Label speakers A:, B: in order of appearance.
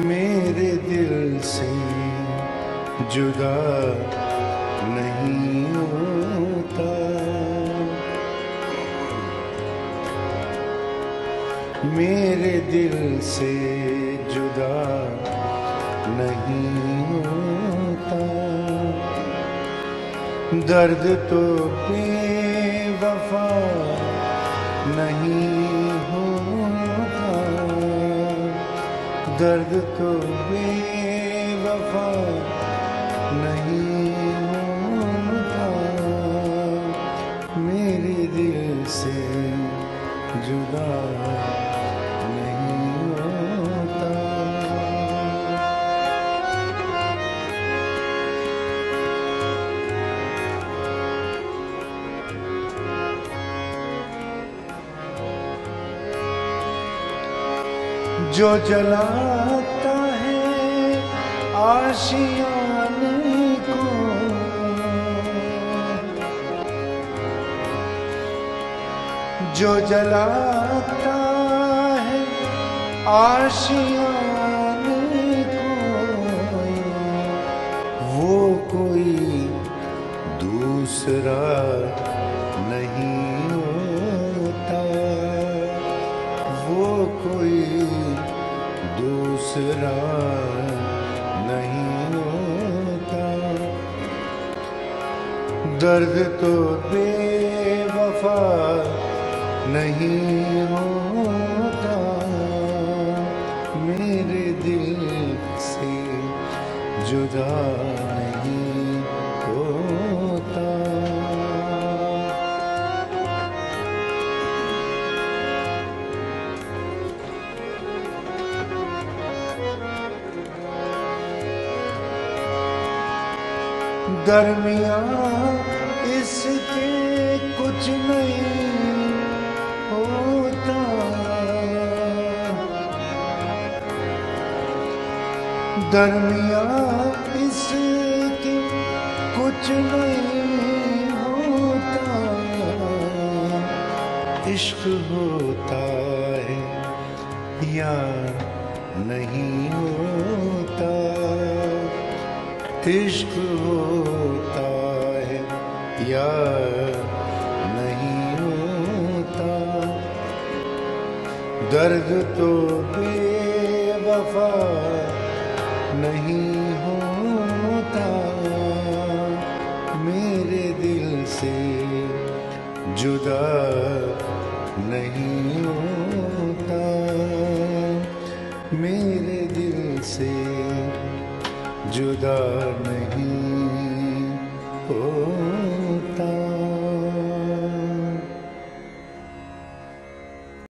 A: मेरे दिल से जुदा नहीं होता, मेरे दिल से जुदा नहीं होता। दर्द तो बेवफा नहीं होता, दर्द तो बेवफा नहीं होता। मेरे दिल से जुदा नहीं होता। जो जलाता है आशियाने को, जो जलाता है आशियाने को, वो कोई दूसरा नहीं होता, वो कोई दूसरा नहीं होता। दर्द तो बेवफा नहीं होता, मेरे दिल से जुदा नहीं होता। दरमियाँ इसके कुछ नहीं होता, दरमियाँ इसके कुछ नहीं होता। इश्क होता है या नहीं होता, इश्क होता है या नहीं होता। दर्द तो बेवफा नहीं होता, मेरे दिल से जुदा नहीं होता, मेरे दिल से जुदा नहीं हो।